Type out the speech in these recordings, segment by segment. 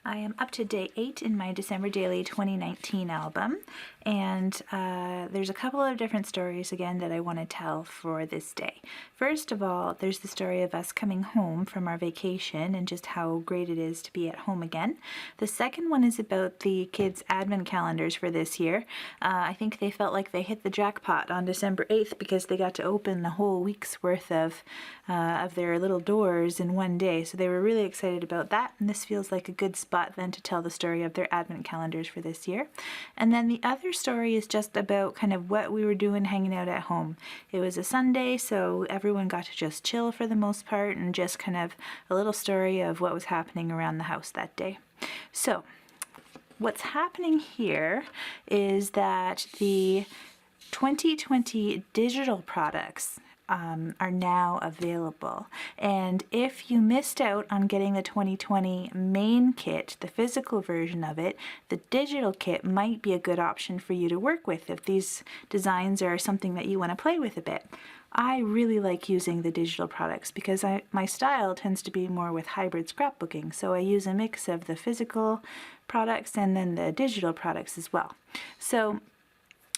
I am up to day 8 in my December Daily 2019 album, and there's a couple of different stories again that I want to tell for this day. First of all, there's the story of us coming home from our vacation and just how great it is to be at home again. The second one is about the kids' advent calendars for this year. I think they felt like they hit the jackpot on December 8th because they got to open a whole week's worth of their little doors in one day, so they were really excited about that, and this feels like a good spot then to tell the story of their advent calendars for this year. And then the other story is just about kind of what we were doing hanging out at home. It was a Sunday, so everyone got to just chill for the most part, and just kind of a little story of what was happening around the house that day. So what's happening here is that the 2020 digital products are now available, and if you missed out on getting the 2020 main kit, the physical version of it, the digital kit might be a good option for you to work with if these designs are something that you want to play with a bit. I really like using the digital products because my style tends to be more with hybrid scrapbooking, so I use a mix of the physical products and then the digital products as well. So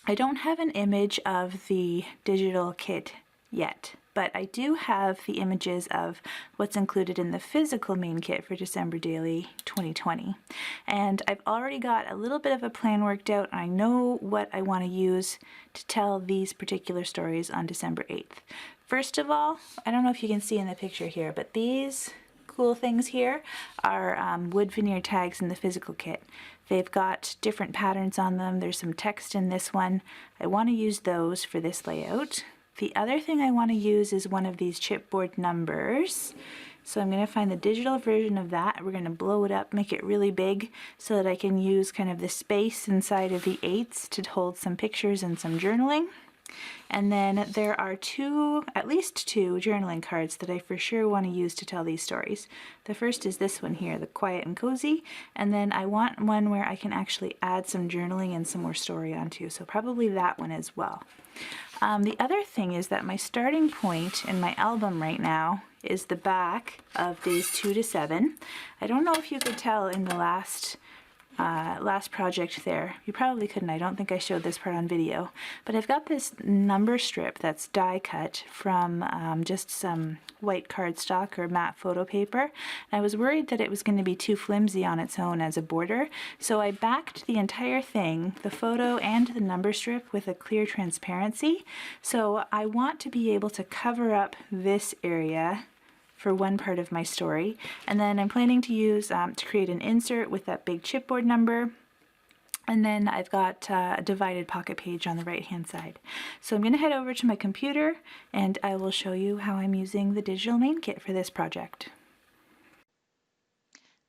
I don't have an image of the digital kit yet, but I do have the images of what's included in the physical main kit for December Daily 2020. And I've already got a little bit of a plan worked out, and I know what I want to use to tell these particular stories on December 8th. First of all, I don't know if you can see in the picture here, but these cool things here are wood veneer tags in the physical kit. They've got different patterns on them. There's some text in this one. I want to use those for this layout. The other thing I want to use is one of these chipboard numbers. So I'm going to find the digital version of that. We're going to blow it up, make it really big so that I can use kind of the space inside of the 8s to hold some pictures and some journaling. And then there are at least two journaling cards that I for sure want to use to tell these stories. The first is this one here, the Quiet and Cozy, and then I want one where I can actually add some journaling and some more story onto, so probably that one as well. The other thing is that my starting point in my album right now is the back of days 2 to 7. I don't know if you could tell in the last project there. You probably couldn't. I don't think I showed this part on video, but I've got this number strip that's die cut from just some white cardstock or matte photo paper. And I was worried that it was going to be too flimsy on its own as a border, so I backed the entire thing, the photo and the number strip, with a clear transparency. So I want to be able to cover up this area for one part of my story, and then I'm planning to use to create an insert with that big chipboard number, and then I've got a divided pocket page on the right hand side. So I'm going to head over to my computer and I will show you how I'm using the digital main kit for this project.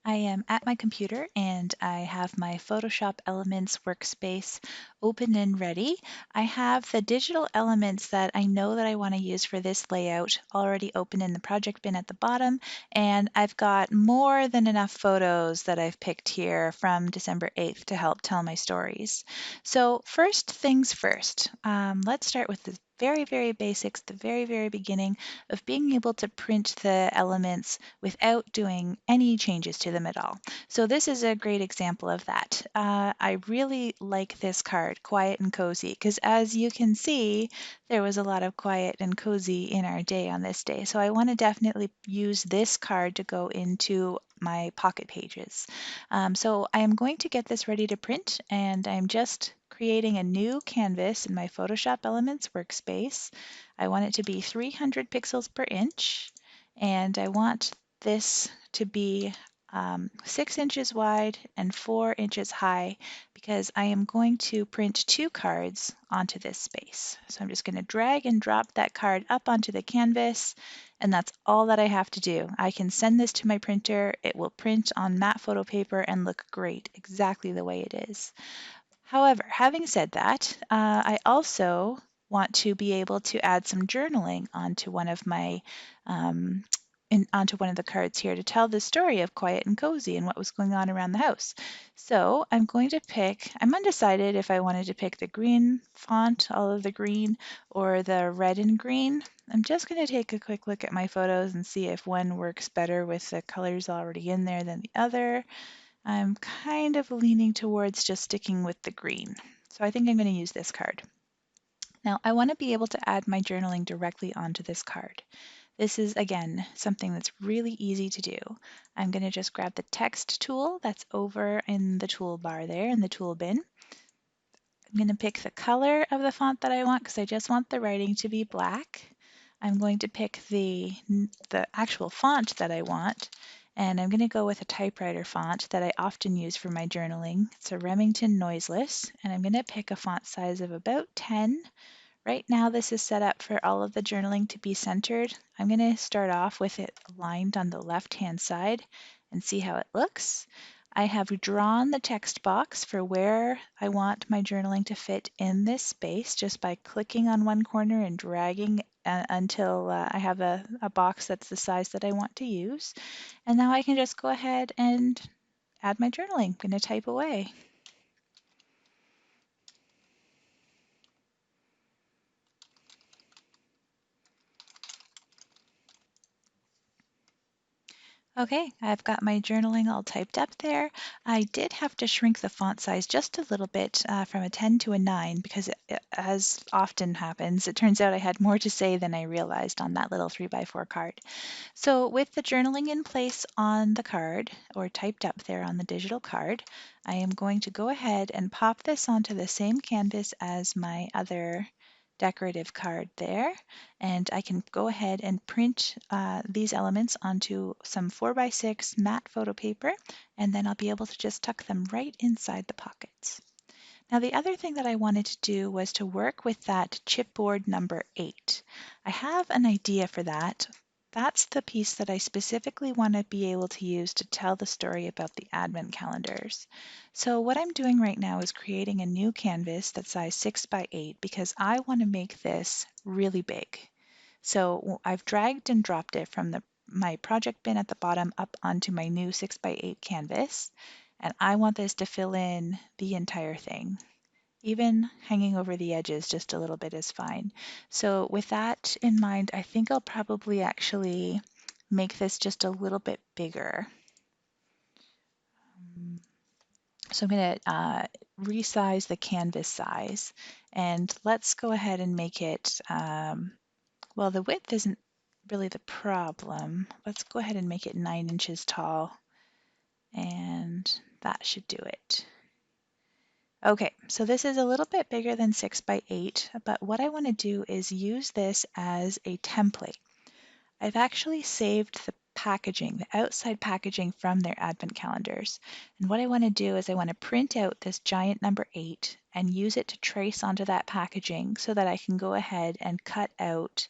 I am at my computer and I have my Photoshop Elements workspace open and ready. I have the digital elements that I know that I want to use for this layout already open in the project bin at the bottom, and I've got more than enough photos that I've picked here from December 8th to help tell my stories. So first things first, let's start with the very basics, the very beginning of being able to print the elements without doing any changes to them at all. So this is a great example of that. I really like this card, Quiet and Cozy, because as you can see, there was a lot of quiet and cozy in our day on this day. So I want to definitely use this card to go into my pocket pages. So I am going to get this ready to print, and I'm just creating a new canvas in my Photoshop Elements workspace. I want it to be 300 pixels per inch, and I want this to be 6 inches wide and 4 inches high because I am going to print 2 cards onto this space. So I'm just going to drag and drop that card up onto the canvas, and that's all that I have to do. I can send this to my printer. It will print on matte photo paper and look great, exactly the way it is. However, having said that, I also want to be able to add some journaling onto one of my onto one of the cards here to tell the story of Quiet and Cozy and what was going on around the house. So I'm going to pick, I'm undecided if I wanted to pick the green font, all of the green, or the red and green. I'm just going to take a quick look at my photos and see if one works better with the colors already in there than the other. I'm kind of leaning towards just sticking with the green. So I think I'm going to use this card. Now I want to be able to add my journaling directly onto this card. This is, again, something that's really easy to do. I'm going to just grab the text tool that's over in the toolbar there in the tool bin. I'm going to pick the color of the font that I want because I just want the writing to be black. I'm going to pick the actual font that I want, and I'm going to go with a typewriter font that I often use for my journaling. It's a Remington Noiseless, and I'm going to pick a font size of about 10. Right now this is set up for all of the journaling to be centered. I'm going to start off with it aligned on the left-hand side and see how it looks. I have drawn the text box for where I want my journaling to fit in this space just by clicking on one corner and dragging until I have a box that's the size that I want to use. And now I can just go ahead and add my journaling. I'm going to type away. Okay, I've got my journaling all typed up there. I did have to shrink the font size just a little bit from a 10 to a 9 because as often happens, it turns out I had more to say than I realized on that little 3x4 card. So with the journaling in place on the card or typed up there on the digital card, I am going to go ahead and pop this onto the same canvas as my other decorative card there, and I can go ahead and print these elements onto some 4x6 matte photo paper, and then I'll be able to just tuck them right inside the pockets. Now the other thing that I wanted to do was to work with that chipboard number 8. I have an idea for that. That's the piece that I specifically want to be able to use to tell the story about the advent calendars. So what I'm doing right now is creating a new canvas that's size 6x8 because I want to make this really big. So I've dragged and dropped it from my project bin at the bottom up onto my new 6x8 canvas, and I want this to fill in the entire thing. Even hanging over the edges just a little bit is fine. So with that in mind, I think I'll probably actually make this just a little bit bigger. So I'm going to resize the canvas size, and let's go ahead and make it, well, the width isn't really the problem. Let's go ahead and make it 9 inches tall, and that should do it. Okay, so this is a little bit bigger than 6x8, but what I want to do is use this as a template. I've actually saved the packaging, the outside packaging from their advent calendars. And what I want to do is I want to print out this giant number 8 and use it to trace onto that packaging so that I can go ahead and cut out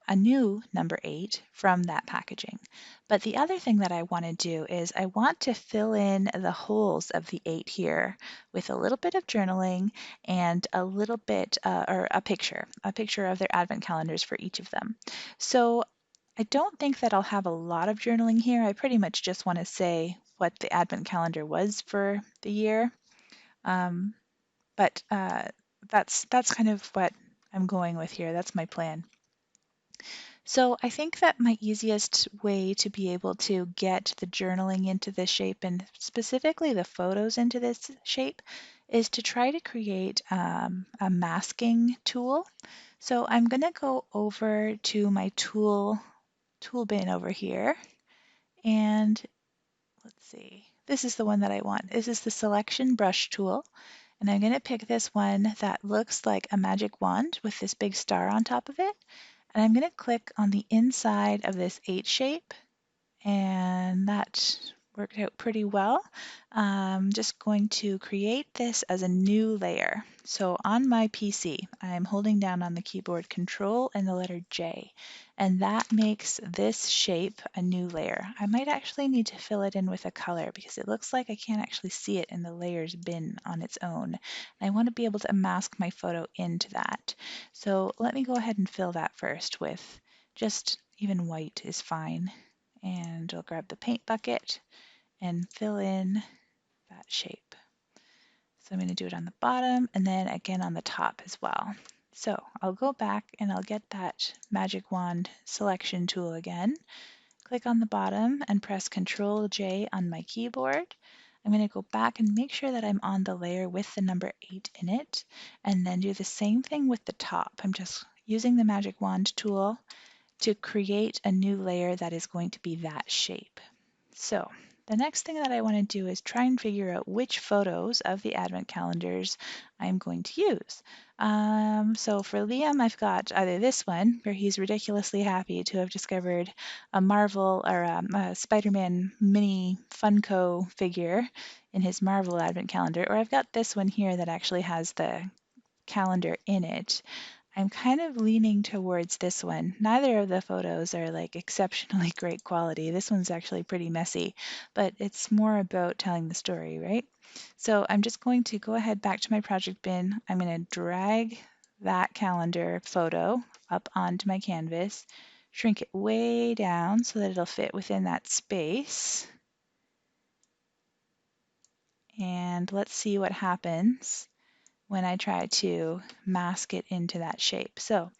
a new number 8 from that packaging. But the other thing that I want to do is I want to fill in the holes of the 8 here with a little bit of journaling and a little bit, or a picture of their advent calendars for each of them. So I don't think that I'll have a lot of journaling here. I pretty much just want to say what the advent calendar was for the year. But that's kind of what I'm going with here. That's my plan. So I think that my easiest way to be able to get the journaling into this shape and specifically the photos into this shape is to try to create a masking tool. So I'm going to go over to my tool bin over here, and let's see, this is the one that I want. This is the selection brush tool, and I'm going to pick this one that looks like a magic wand with this big star on top of it. And I'm going to click on the inside of this 8 shape, and that worked out pretty well. I'm just going to create this as a new layer. So on my PC, I'm holding down on the keyboard Control and the letter J, and that makes this shape a new layer. I might actually need to fill it in with a color because it looks like I can't actually see it in the layers bin on its own. And I want to be able to mask my photo into that. So let me go ahead and fill that first with just even white is fine. And I'll grab the paint bucket and fill in that shape. So I'm going to do it on the bottom and then again on the top as well. So I'll go back and I'll get that magic wand selection tool again, click on the bottom and press Control J on my keyboard. I'm going to go back and make sure that I'm on the layer with the number 8 in it, and then do the same thing with the top. I'm just using the magic wand tool to create a new layer that is going to be that shape. So the next thing that I want to do is try and figure out which photos of the advent calendars I'm going to use. So for Liam, I've got either this one, where he's ridiculously happy to have discovered a Marvel or a Spider-Man mini Funko figure in his Marvel advent calendar, or I've got this one here that actually has the calendar in it. I'm kind of leaning towards this one. Neither of the photos are like exceptionally great quality. This one's actually pretty messy, but it's more about telling the story, right? So I'm just going to go ahead back to my project bin. I'm going to drag that calendar photo up onto my canvas, shrink it way down so that it'll fit within that space. And let's see what happens when I try to mask it into that shape. So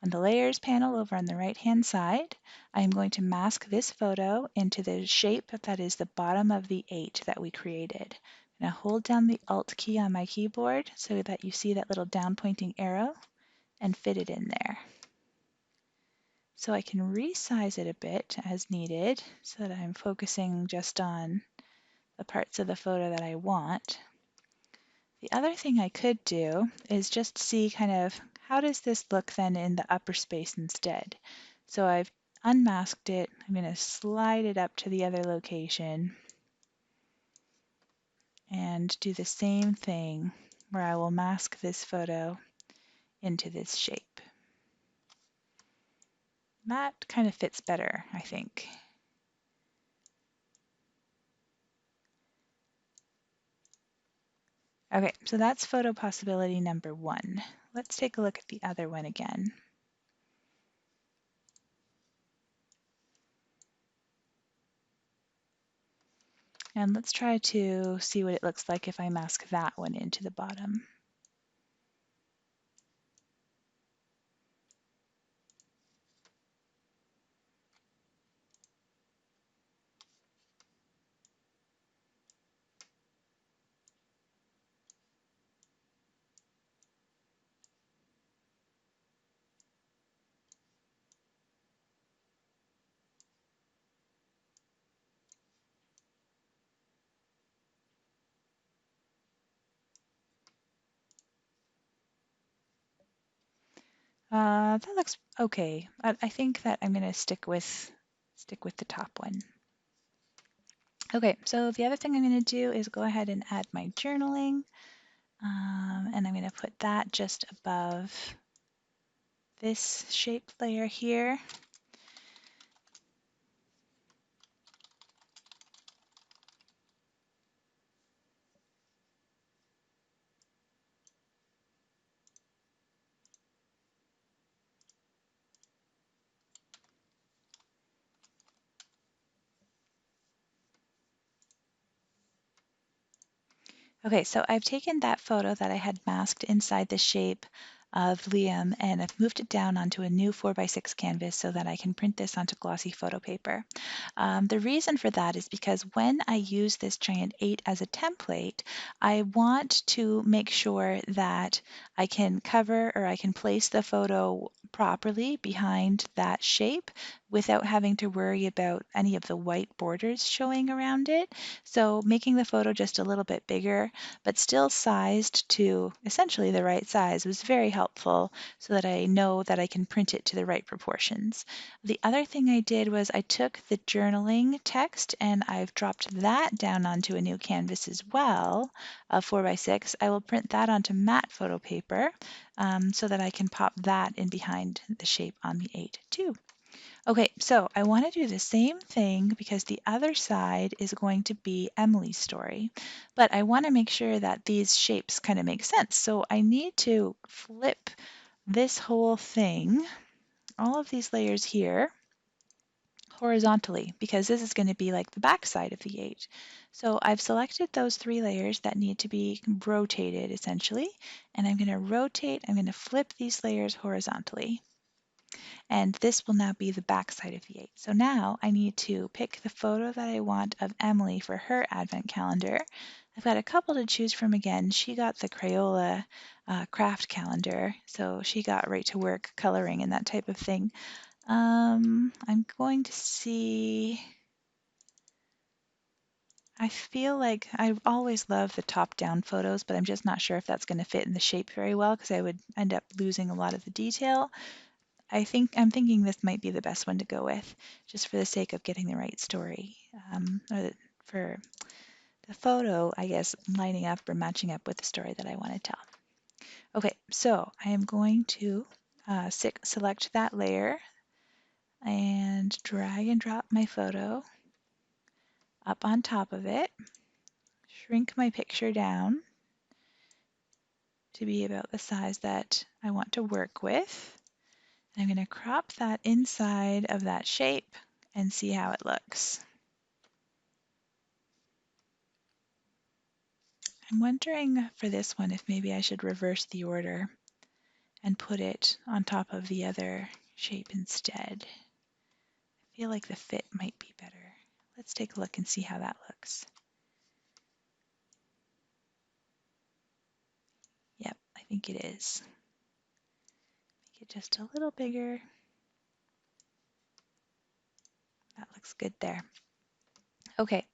on the Layers panel over on the right-hand side, I am going to mask this photo into the shape that is the bottom of the 8 that we created. I'm going to hold down the Alt key on my keyboard so that you see that little down pointing arrow and fit it in there. So I can resize it a bit as needed so that I'm focusing just on the parts of the photo that I want. The other thing I could do is just see kind of how does this look then in the upper space instead. So I've unmasked it. I'm going to slide it up to the other location and do the same thing where I will mask this photo into this shape. That kind of fits better, I think. Okay, so that's photo possibility number 1. Let's take a look at the other one again. And let's try to see what it looks like if I mask that one into the bottom. That looks okay. I think that I'm going to stick with the top one. Okay, so the other thing I'm going to do is go ahead and add my journaling, and I'm going to put that just above this shape layer here. Okay, so I've taken that photo that I had masked inside the shape of Liam and I've moved it down onto a new 4x6 canvas so that I can print this onto glossy photo paper. The reason for that is because when I use this giant 8 as a template, I want to make sure that I can cover or I can place the photo properly behind that shape without having to worry about any of the white borders showing around it. So making the photo just a little bit bigger, but still sized to essentially the right size was very helpful so that I know that I can print it to the right proportions. The other thing I did was I took the journaling text and I've dropped that down onto a new canvas as well, 4x6. I will print that onto matte photo paper so that I can pop that in behind the shape on the 8 too. Okay, so I want to do the same thing because the other side is going to be Emily's story, but I want to make sure that these shapes kind of make sense. So I need to flip this whole thing, all of these layers here, horizontally because this is going to be like the back side of the 8. So I've selected those 3 layers that need to be rotated essentially, and I'm going to flip these layers horizontally. and this will now be the back side of the 8. So now I need to pick the photo that I want of Emily for her advent calendar. I've got a couple to choose from again. She got the Crayola craft calendar, so she got right to work coloring and that type of thing. I'm going to see. I feel like I always love the top-down photos, but I'm just not sure if that's going to fit in the shape very well because I would end up losing a lot of the detail. I'm thinking this might be the best one to go with, just for the sake of getting the right story, for the photo, I guess, lining up or matching up with the story that I want to tell. Okay, so I am going to select that layer and drag and drop my photo up on top of it, shrink my picture down to be about the size that I want to work with. I'm going to crop that inside of that shape and see how it looks. I'm wondering for this one if maybe I should reverse the order and put it on top of the other shape instead. I feel like the fit might be better. Let's take a look and see how that looks. Yep, I think it is. Make it just a little bigger. That looks good there. Okay,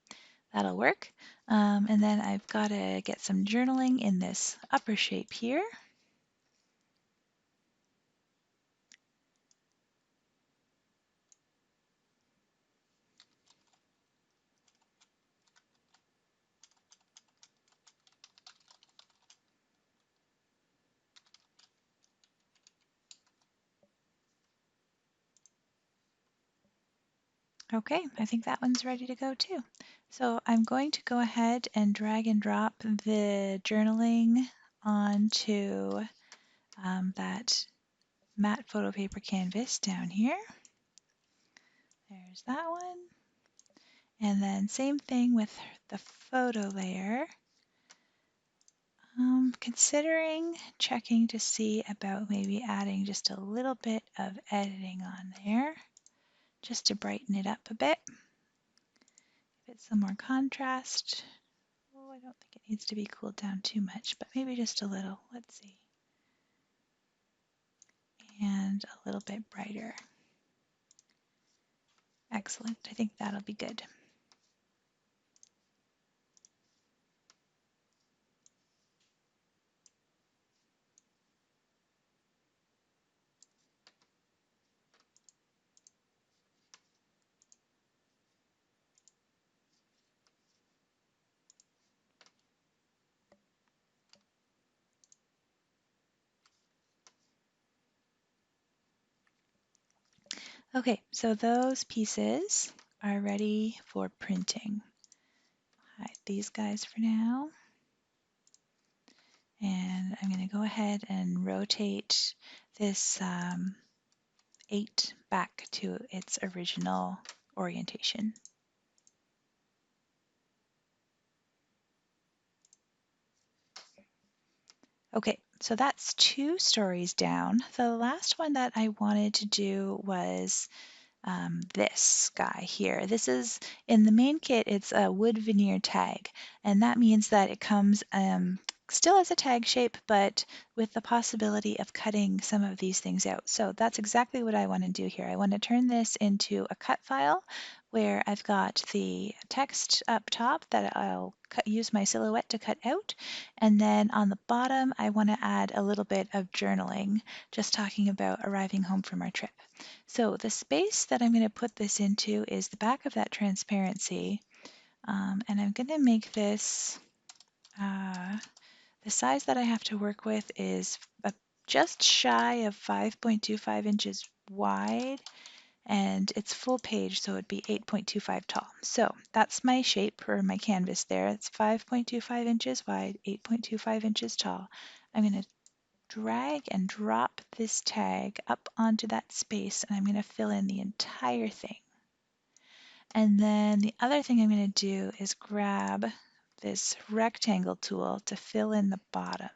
that'll work. And then I've got to get some journaling in this upper shape here. Okay, I think that one's ready to go too. So I'm going to go ahead and drag and drop the journaling onto that matte photo paper canvas down here. There's that one. And then same thing with the photo layer. Considering checking to see about maybe adding just a little bit of editing on there, just to brighten it up a bit. Give it some more contrast. Oh, I don't think it needs to be cooled down too much, but maybe just a little. Let's see. And a little bit brighter. Excellent. I think that'll be good. Okay, so those pieces are ready for printing. Hide these guys for now. And I'm going to go ahead and rotate this 8 back to its original orientation. Okay, so that's 2 stories down. The last one that I wanted to do was this guy here. This is, in the main kit, it's a wood veneer tag, and that means that it comes still as a tag shape, but with the possibility of cutting some of these things out. So that's exactly what I want to do here. I want to turn this into a cut file where I've got the text up top that I'll use my silhouette to cut out, and then on the bottom I want to add a little bit of journaling, just talking about arriving home from our trip. So the space that I'm going to put this into is the back of that transparency, and I'm going to make this, the size that I have to work with is just shy of 5.25 inches wide, and it's full page, so it'd be 8.25 tall. So that's my shape for my canvas there. It's 5.25 inches wide, 8.25 inches tall. I'm going to drag and drop this tag up onto that space, and I'm going to fill in the entire thing. And then the other thing I'm going to do is grab this rectangle tool to fill in the bottom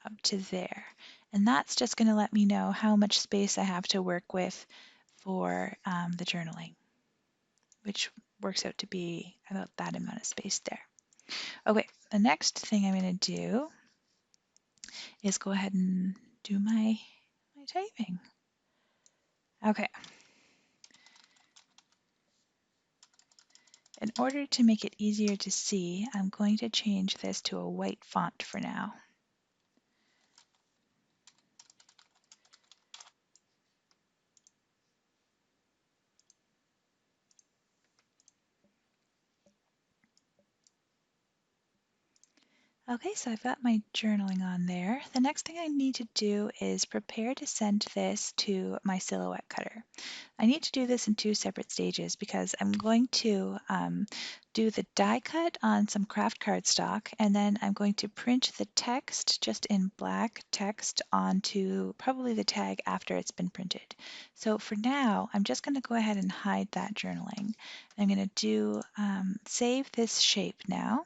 up to there. And that's just going to let me know how much space I have to work with for the journaling, which works out to be about that amount of space there. Okay, the next thing I'm going to do is go ahead and do my typing. Okay. In order to make it easier to see, I'm going to change this to a white font for now. Okay, so I've got my journaling on there. The next thing I need to do is prepare to send this to my silhouette cutter. I need to do this in two separate stages because I'm going to do the die cut on some craft cardstock, and then I'm going to print the text just in black text onto probably the tag after it's been printed. So for now, I'm just going to go ahead and hide that journaling. I'm going to do save this shape now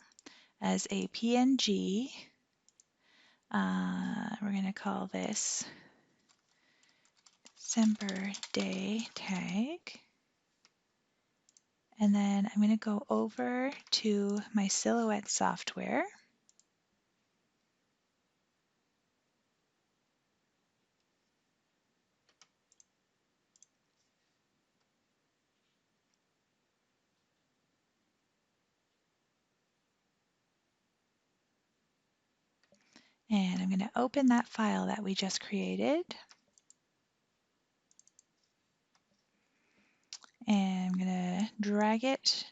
as a PNG. We're going to call this December day tag. And then I'm going to go over to my Silhouette software. And I'm going to open that file that we just created. And I'm going to drag it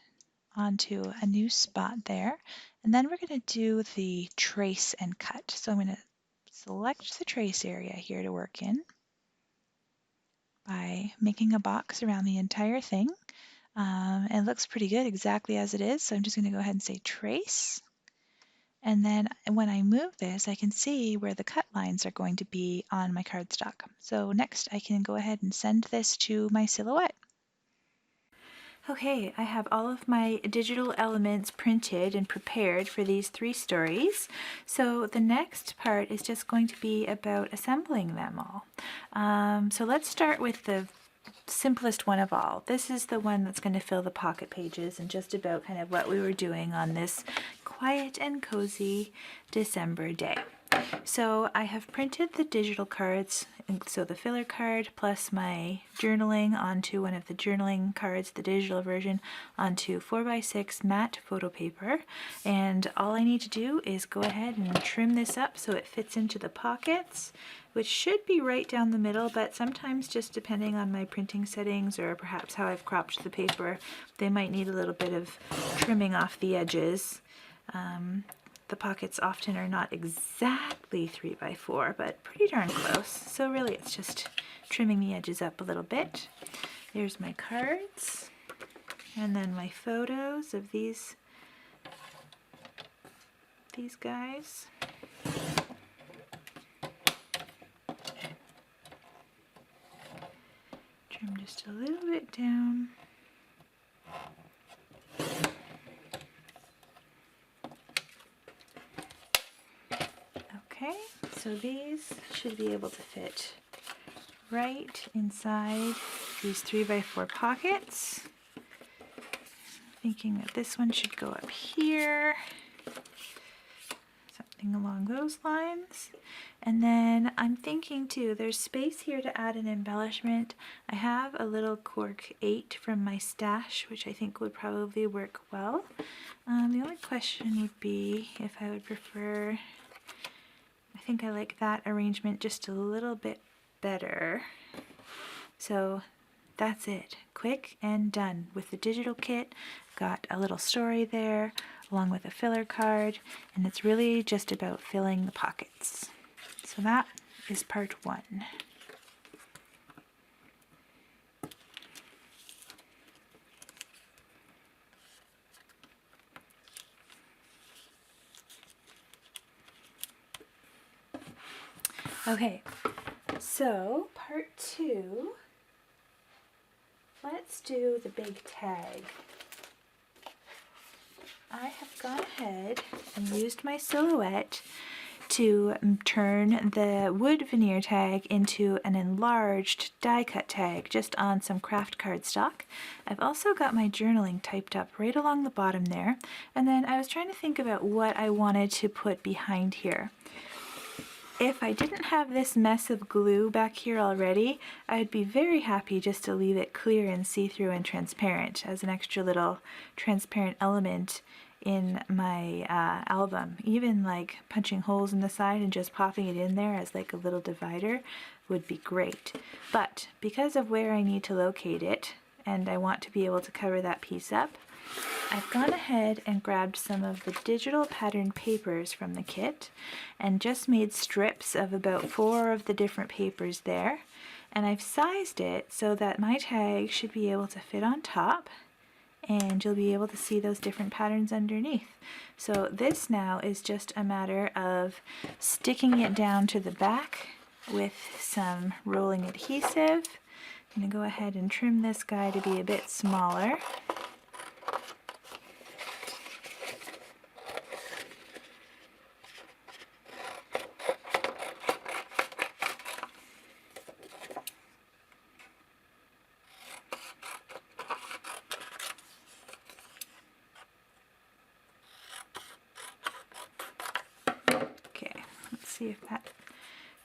onto a new spot there. And then we're going to do the trace and cut. So I'm going to select the trace area here to work in by making a box around the entire thing. It looks pretty good exactly as it is. So I'm just going to go ahead and say trace. And then when I move this, I can see where the cut lines are going to be on my cardstock. So next I can go ahead and send this to my silhouette. Okay, I have all of my digital elements printed and prepared for these 3 stories. So the next part is just going to be about assembling them all. So let's start with the simplest one of all. This is the one that's going to fill the pocket pages and just about kind of what we were doing on this quiet and cozy December day. So I have printed the digital cards, so the filler card plus my journaling onto one of the journaling cards, the digital version, onto 4x6 matte photo paper. And all I need to do is go ahead and trim this up so it fits into the pockets, which should be right down the middle, but sometimes just depending on my printing settings or perhaps how I've cropped the paper, they might need a little bit of trimming off the edges. The pockets often are not exactly 3x4, but pretty darn close. So really it's just trimming the edges up a little bit. There's my cards, and then my photos of these guys. Trim just a little bit down. Okay, so these should be able to fit right inside these 3x4 pockets. Thinking that this one should go up here, something along those lines. And then I'm thinking too, there's space here to add an embellishment. I have a little cork 8 from my stash, which I think would probably work well. The only question would be if I would prefer, I think I like that arrangement just a little bit better. So that's it, quick and done with the digital kit. Got a little story there along with a filler card, and it's really just about filling the pockets. So that is part 1. Okay, so part 2, let's do the big tag. I have gone ahead and used my silhouette to turn the wood veneer tag into an enlarged die cut tag just on some craft cardstock. I've also got my journaling typed up right along the bottom there, and then I was trying to think about what I wanted to put behind here. If I didn't have this mess of glue back here already, I'd be very happy just to leave it clear and see-through and transparent as an extra little transparent element in my album. Even like punching holes in the side and just popping it in there as like a little divider would be great. But because of where I need to locate it, and I want to be able to cover that piece up, I've gone ahead and grabbed some of the digital pattern papers from the kit and just made strips of about 4 of the different papers there, and I've sized it so that my tag should be able to fit on top and you'll be able to see those different patterns underneath. So this now is just a matter of sticking it down to the back with some rolling adhesive. I'm going to go ahead and trim this guy to be a bit smaller. See if that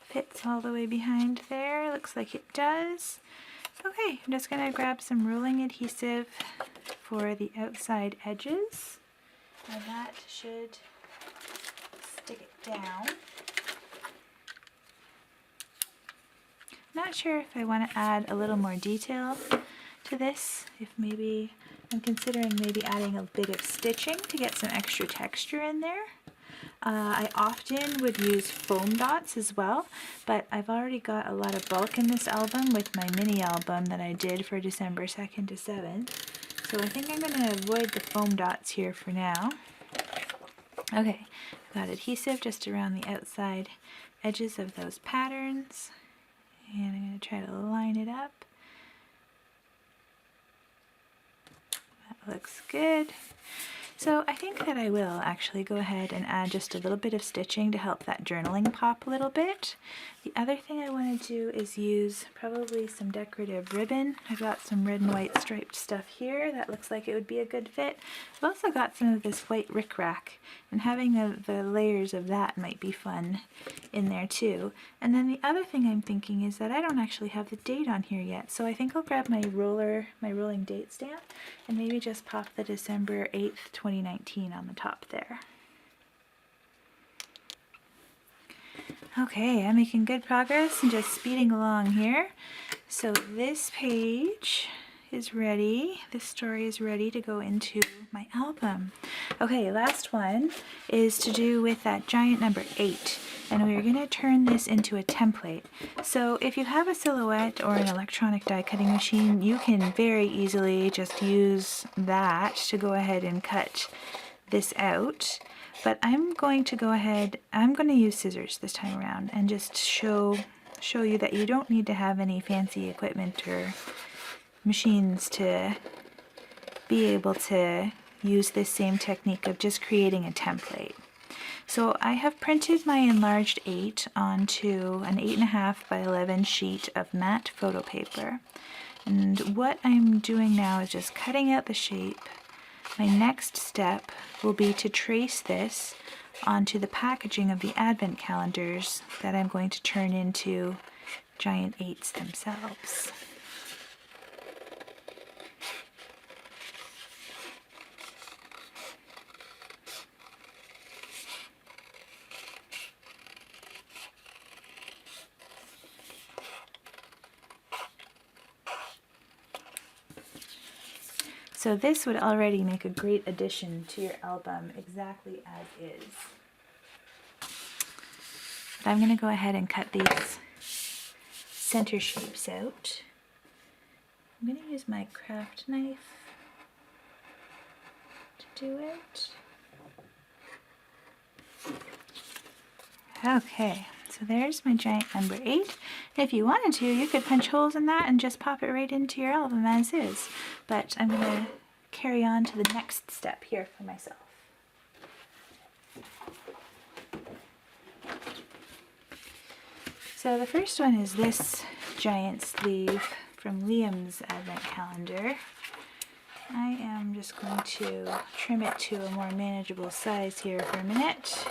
fits all the way behind there. Looks like it does. Okay, I'm just going to grab some rolling adhesive for the outside edges, and that should stick it down. Not sure if I want to add a little more detail to this, if maybe I'm considering maybe adding a bit of stitching to get some extra texture in there. I often would use foam dots as well, but I've already got a lot of bulk in this album with my mini album that I did for December 2nd to 7th. So I think I'm going to avoid the foam dots here for now. Okay, I've got adhesive just around the outside edges of those patterns, and I'm going to try to line it up. That looks good. So I think that I will actually go ahead and add just a little bit of stitching to help that journaling pop a little bit. The other thing I want to do is use probably some decorative ribbon. I've got some red and white striped stuff here that looks like it would be a good fit. I've also got some of this white rickrack, and having the layers of that might be fun in there too. And then the other thing I'm thinking is that I don't actually have the date on here yet, so I think I'll grab my rolling date stamp and maybe just pop the December 8th, 2019 on the top there. Okay, I'm making good progress and just speeding along here. So this page is ready. This story is ready to go into my album. Okay, last one is to do with that giant number 8. And we're going to turn this into a template. So if you have a silhouette or an electronic die cutting machine, you can very easily just use that to go ahead and cut this out. But I'm going to go ahead, I'm going to use scissors this time around and just show you that you don't need to have any fancy equipment or machines to be able to use this same technique of just creating a template. So I have printed my enlarged 8 onto an 8.5 by 11 sheet of matte photo paper. And what I'm doing now is just cutting out the shape. My next step will be to trace this onto the packaging of the advent calendars that I'm going to turn into giant 8s themselves. So this would already make a great addition to your album exactly as is. But I'm going to go ahead and cut these center shapes out. I'm going to use my craft knife to do it. Okay, so there's my giant number 8. If you wanted to, you could punch holes in that and just pop it right into your album as is. But I'm going to carry on to the next step here for myself. So the first one is this giant sleeve from Liam's advent calendar. I am just going to trim it to a more manageable size here for a minute.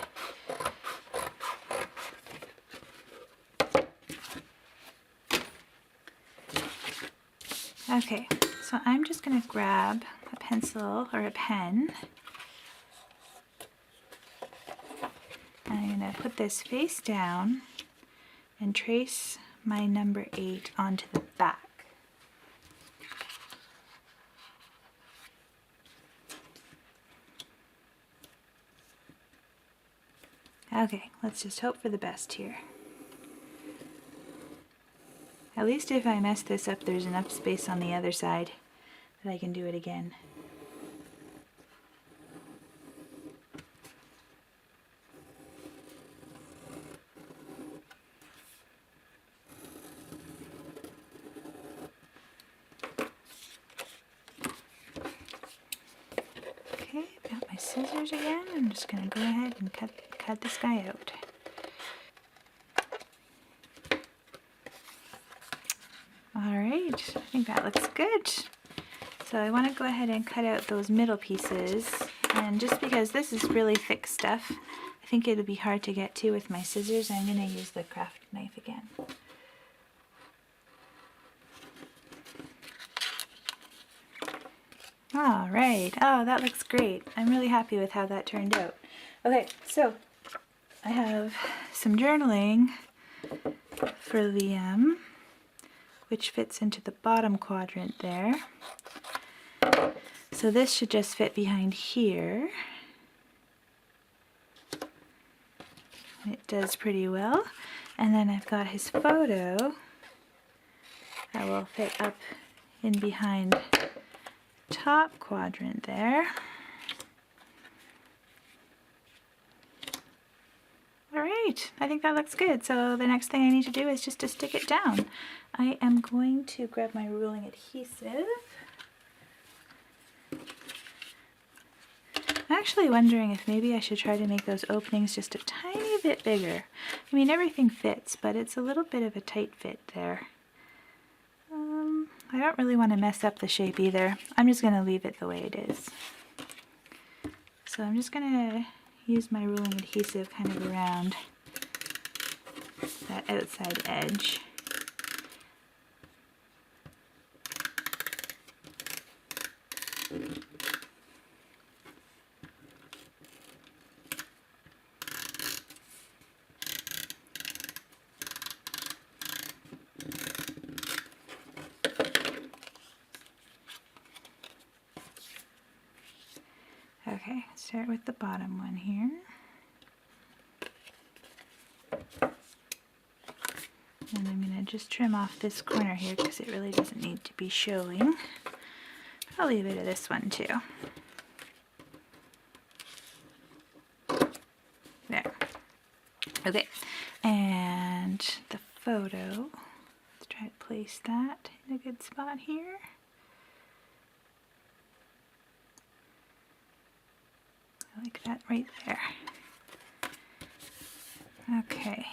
Okay, so I'm just going to grab a pencil or a pen. I'm going to put this face down and trace my number 8 onto the back. Okay, let's just hope for the best here. At least if I mess this up, there's enough space on the other side that I can do it again. Okay, got my scissors again. I'm just going to go ahead and cut this guy out. Alright, I think that looks good. So I want to go ahead and cut out those middle pieces, and just because this is really thick stuff, I think it'll be hard to get to with my scissors, I'm going to use the craft knife again. Alright, oh that looks great. I'm really happy with how that turned out. Okay, so I have some journaling for Liam, which fits into the bottom quadrant there. So this should just fit behind here. It does pretty well. And then I've got his photo that will fit up in behind the top quadrant there. Alright, I think that looks good. So the next thing I need to do is just to stick it down. I am going to grab my ruling adhesive. I'm actually wondering if maybe I should try to make those openings just a tiny bit bigger. I mean, everything fits, but it's a little bit of a tight fit there. I don't really want to mess up the shape either. I'm just going to leave it the way it is. So I'm just going to use my ruling adhesive kind of around that outside edge. Okay, start with the bottom one here. And I'm going to just trim off this corner here because it really doesn't need to be showing. I'll leave it at this one too. There. Okay, and the photo, let's try to place that in a good spot here. Like that right there. Okay,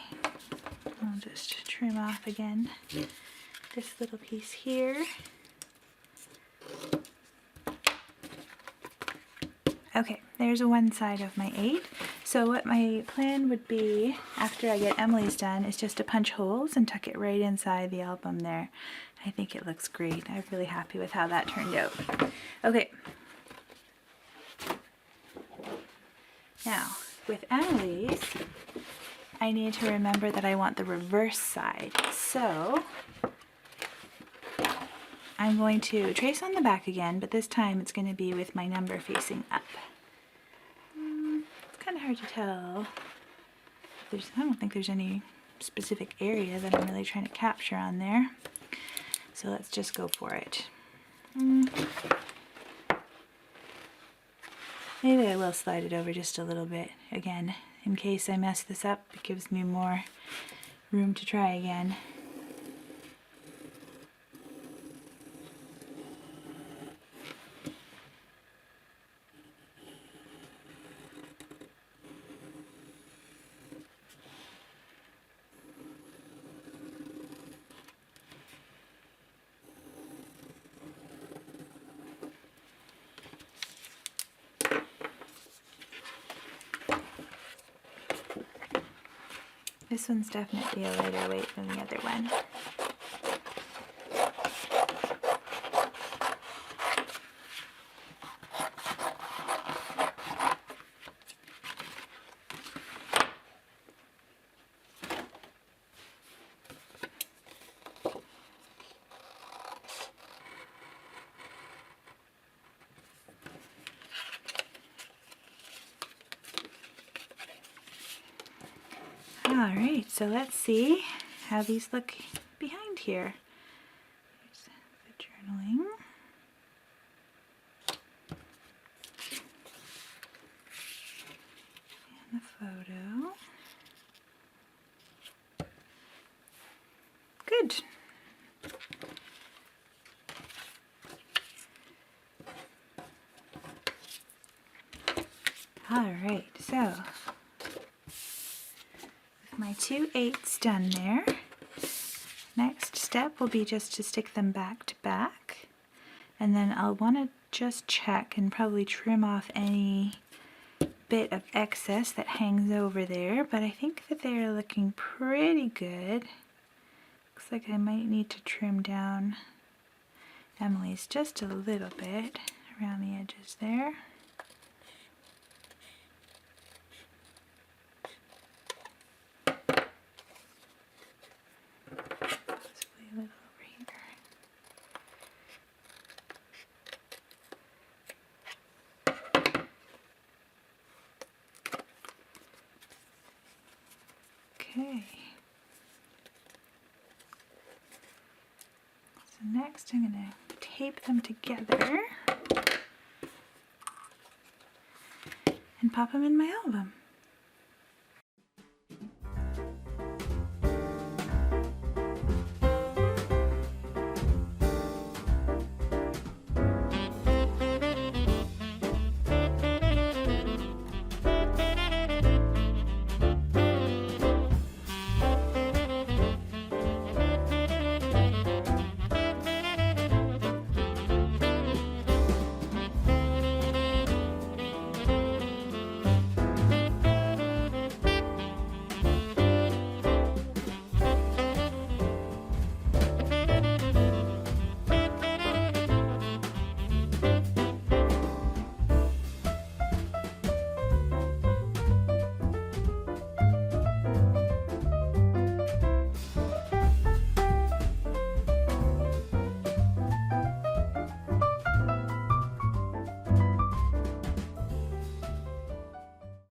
I'll just trim off again this little piece here. Okay, there's one side of my 8. So what my plan would be after I get Emily's done is just to punch holes and tuck it right inside the album there. I think it looks great. I'm really happy with how that turned out. Okay. Now, with Emily's, I need to remember that I want the reverse side. So, I'm going to trace on the back again, but this time it's going to be with my number facing up. It's kind of hard to tell. I don't think there's any specific area that I'm really trying to capture on there. So let's just go for it. Maybe I will slide it over just a little bit again, in case I mess this up. It gives me more room to try again. This one's definitely a lighter weight than the other one. Alright, so let's see how these look behind here. Here's the journaling. And the photo. Good. Alright, so my 2/8 done there. Next step will be just to stick them back to back, and then I'll want to just check and probably trim off any bit of excess that hangs over there, but I think that they are looking pretty good. Looks like I might need to trim down Emily's just a little bit around the edges there. Possibly a little over here. Okay. So next I'm going to tape them together and pop them in my album.